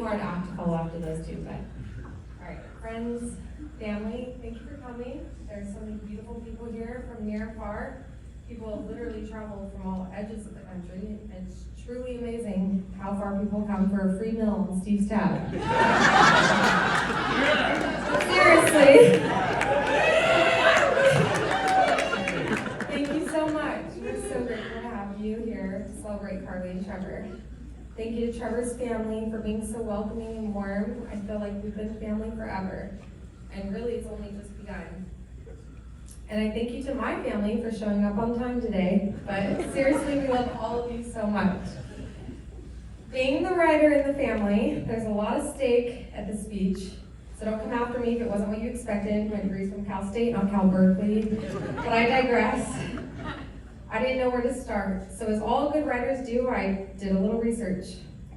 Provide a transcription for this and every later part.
more to have to follow after those two, but all right, friends, family, thank you for coming. There's so many beautiful people here from near and far. People have literally traveled from all edges of the country. It's truly amazing how far people come for a free meal on Steve's tab. Seriously. Thank you so much. We're so grateful to have you here to celebrate Carly and Trevor. Thank you to Trevor's family for being so welcoming and warm. I feel like we've been family forever. And really, it's only just begun. And I thank you to my family for showing up on time today. But seriously, we love all of you so much. Being the writer in the family, there's a lot of stake at the speech. So don't come after me if it wasn't what you expected. My degree's from Cal State, not Cal Berkeley. But I digress. I didn't know where to start. So as all good writers do, I did a little research.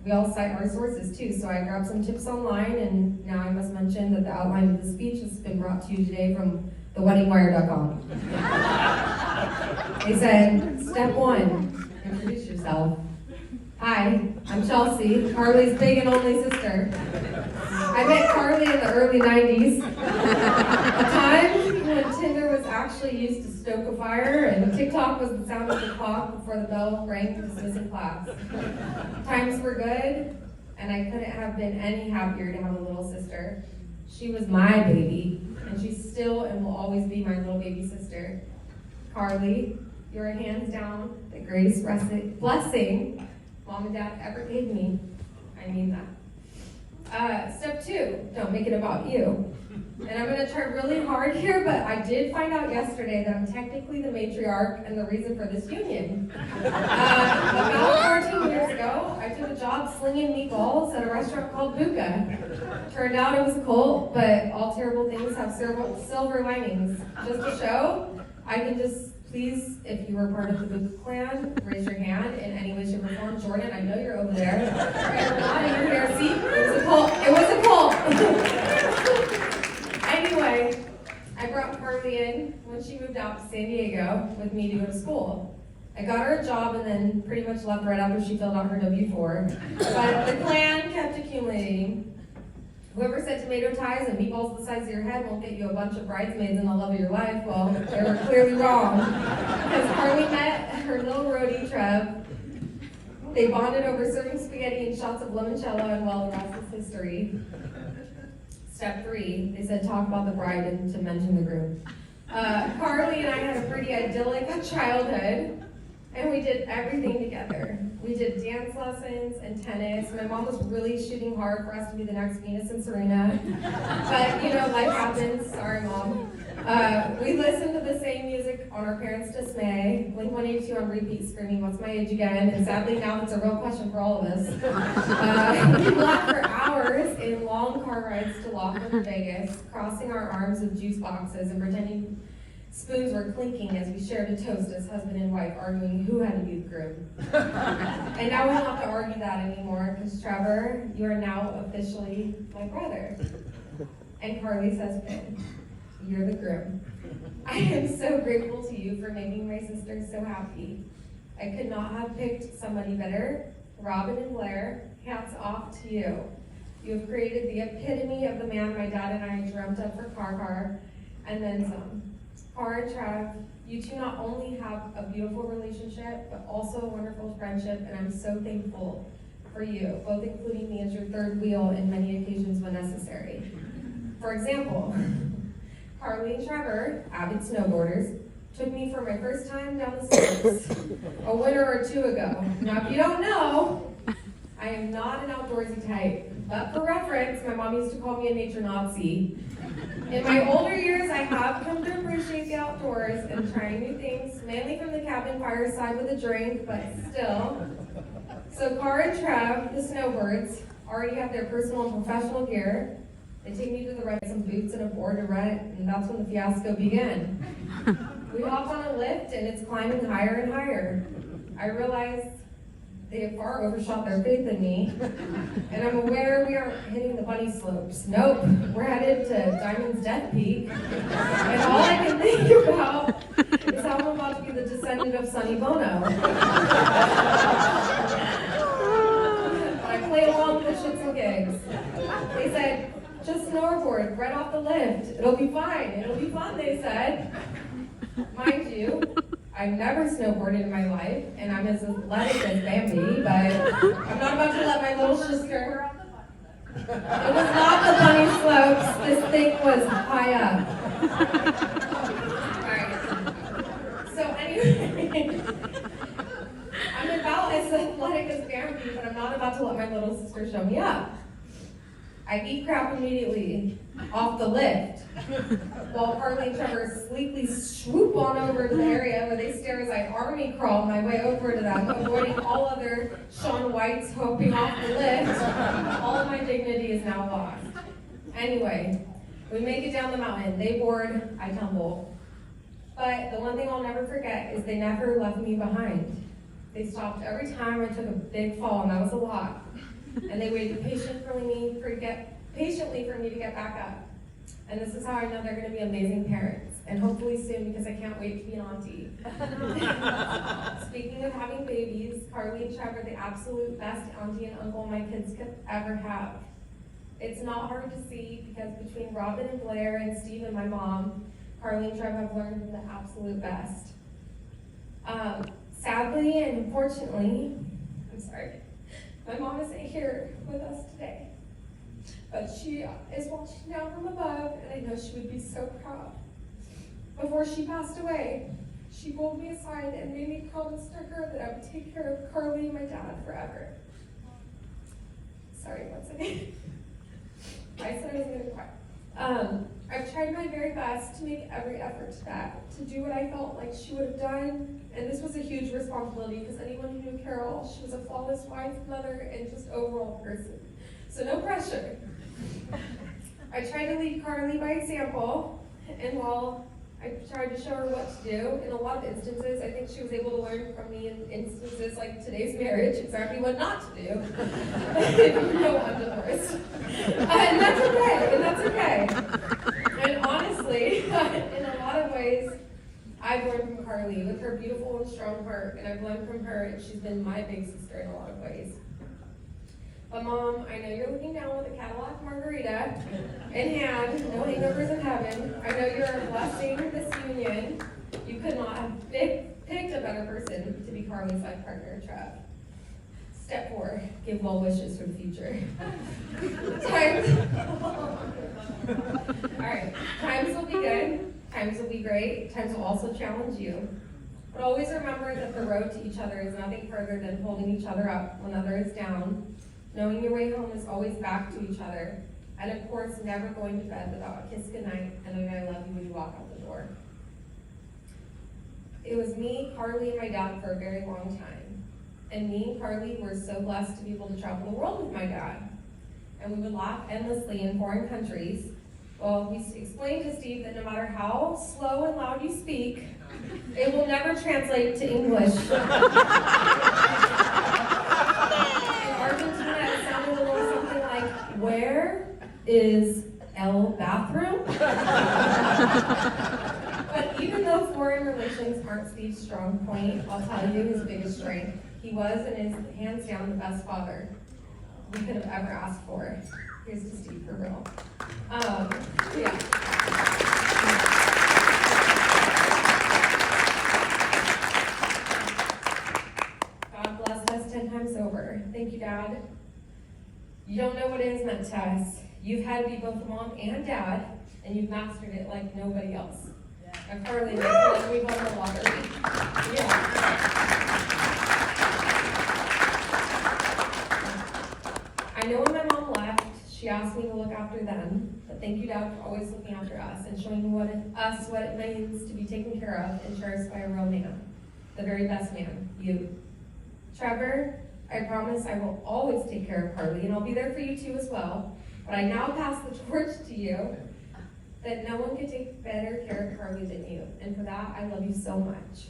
We all cite our sources too, so I grabbed some tips online, and now I must mention that the outline of the speech has been brought to you today from theweddingwire.com. They said, step 1, introduce yourself. Hi, I'm Chelsea, Carly's big and only sister. I met Carly in the early 90s, a time when Tinder was actually used to stoke a fire and TikTok was the sound of the clock before the bell rang to dismissing class. Times were good, and I couldn't have been any happier to have a little sister. She was my baby, and she still and will always be my little baby sister. Carly, you're hands down the greatest blessing Mom and Dad ever gave me. I mean that. Step 2, don't make it about you. And I'm going to try really hard here, but I did find out yesterday that I'm technically the matriarch and the reason for this union. About 14 years ago, I took a job slinging meatballs at a restaurant called Buka. Turned out it was a cult, but all terrible things have silver linings. Just to show, I can just please, if you were part of the Buka clan, raise your hand in any way, shape, or form. Jordan, I know you're over there. You're not in your hair seat. It was a cult. It was a cult. Anyway, I brought Carly in when she moved out to San Diego with me to go to school. I got her a job and then pretty much left right after she filled out her W-4. But the clan kept accumulating. Whoever said tomato ties and meatballs the size of your head won't get you a bunch of bridesmaids and the love of your life, well, they were clearly wrong. Because Carly met her little roadie, Trev. They bonded over serving spaghetti and shots of limoncello, and well, the rest is history. Step 3, they said talk about the bride and to mention the groom. Carly and I had a pretty idyllic childhood, and we did everything together. We did dance lessons and tennis. My mom was really shooting hard for us to be the next Venus and Serena. But, you know, life happens. Sorry, Mom. We listened to the same music on our parents' dismay. Blink-182 on repeat, screaming, what's my age again? And sadly, now it's a real question for all of us. We laughed for hours in long car rides to Laughlin and Vegas, crossing our arms with juice boxes and pretending spoons were clinking as we shared a toast as husband and wife, arguing who had to be the groom. And now we don't have to argue that anymore, because Trevor, you are now officially my brother. And Carly says, Finn, you're the groom. I am so grateful to you for making my sister so happy. I could not have picked somebody better. Robin and Blair, hats off to you. You have created the epitome of the man my dad and I dreamt of for Car, and then some. Car and Trev, you two not only have a beautiful relationship, but also a wonderful friendship, and I'm so thankful for you, both including me as your third wheel in many occasions when necessary. For example, Carly and Trevor, avid snowboarders, took me for my first time down the slopes a winter or two ago. Now, if you don't know, I am not an outdoorsy type, but for reference, my mom used to call me a nature Nazi. In my older years, I have come to appreciate the outdoors and trying new things, mainly from the cabin fireside with a drink, but still. So Car and Trev, the snowbirds, already have their personal and professional gear. They take me to the rent some boots and a board to rent, and that's when the fiasco began. We hop on a lift, and it's climbing higher and higher. I realize they have far overshot their faith in me, and I'm aware we aren't hitting the bunny slopes. Nope, we're headed to Diamond's Death Peak, and all I can think about is how I'm about to be the descendant of Sonny Bono. But I play along with the shits and gigs. They said, just snowboard right off the lift. It'll be fine. It'll be fun, they said. Mind you, I've never snowboarded in my life, and I'm as athletic as Bambi, but I'm not about to let my little sister. It was not the bunny slopes. This thing was high up. Alright. So anyway, I'm about as athletic as Bambi, but I'm not about to let my little sister show me up. I eat crap immediately off the lift, while Carly and Trevor sleekly swoop on over to the area where they stare as I army crawl my way over to them, avoiding all other Shaun Whites hopping off the lift. All of my dignity is now lost. Anyway, we make it down the mountain. They board, I tumble. But the one thing I'll never forget is they never left me behind. They stopped every time I took a big fall, and that was a lot. And they waited patiently for me to get back up. And this is how I know they're going to be amazing parents, and hopefully soon, because I can't wait to be an auntie. Speaking of having babies, Carly and Trevor are the absolute best auntie and uncle my kids could ever have. It's not hard to see, because between Robin and Blair and Steve and my mom, Carly and Trevor have learned from the absolute best. Sadly and unfortunately, I'm sorry, my mom isn't here with us today, but she is watching down from above, and I know she would be so proud. Before she passed away, she pulled me aside and made me promise to her that I would take care of Carly and my dad forever. Sorry, one second. I said I was going to cry. I've tried my very best to make every effort to do what I felt like she would have done, and this was a huge responsibility because anyone who knew Carol, she was a flawless wife, mother, and just overall person. So no pressure. I tried to lead Carly by example, and while I tried to show her what to do, in a lot of instances, I think she was able to learn from me in instances like today's marriage, exactly what not to do. If you know I'm divorced. And that's okay. And honestly, in a lot of ways, I've learned from Carly with her beautiful and strong heart, and I've learned from her, and she's been my big sister in a lot of ways. But Mom, I know you're looking down with a Cadillac margarita in hand, no hangovers in heaven. I know you're blessing this union. You could not have picked a better person to be Carly's life partner, Trev. Step 4, give well wishes for the future. Times will be good, times will be great, times will also challenge you. But always remember that the road to each other is nothing further than holding each other up when the other is down. Knowing your way home is always back to each other. And of course, never going to bed without a kiss goodnight and a I love you when you walk out the door. It was me, Carly, and my dad for a very long time. And me and Carly were so blessed to be able to travel the world with my dad. And we would laugh endlessly in foreign countries. Well, we explained to Steve that no matter how slow and loud you speak, it will never translate to English. In Argentina, it sounded a little something like, where is El bathroom? But even though foreign relations aren't Steve's strong point, I'll tell you his biggest strength. He was and is hands down the best father we could have ever asked for. Here's to Steve for real. Yeah. God bless us 10 times over. Thank you, Dad. You don't know what it has meant to us. You've had to be both mom and dad, and you've mastered it like nobody else. Yeah. Carly, we won the lottery. Yeah. I know when my mom left, she asked me to look after them, but thank you, Dad, for always looking after us and showing us what it means to be taken care of and cherished by a real man, the very best man, you. Trevor, I promise I will always take care of Carly, and I'll be there for you too as well, but I now pass the torch to you that no one can take better care of Carly than you, and for that, I love you so much.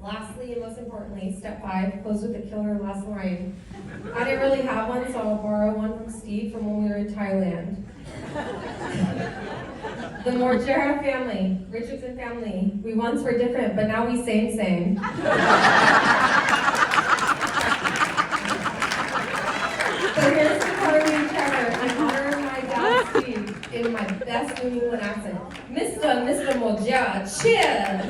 Lastly, and most importantly, step 5, close with the killer last line. I didn't really have one, so I'll borrow one from Steve from when we were in Thailand. The Morgera family, Richardson family, we once were different, but now we same. So here's to Carly and Trevor. in my best New England accent. Mr. Moja, cheers!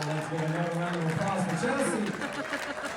Let's give another round of applause for Chelsea.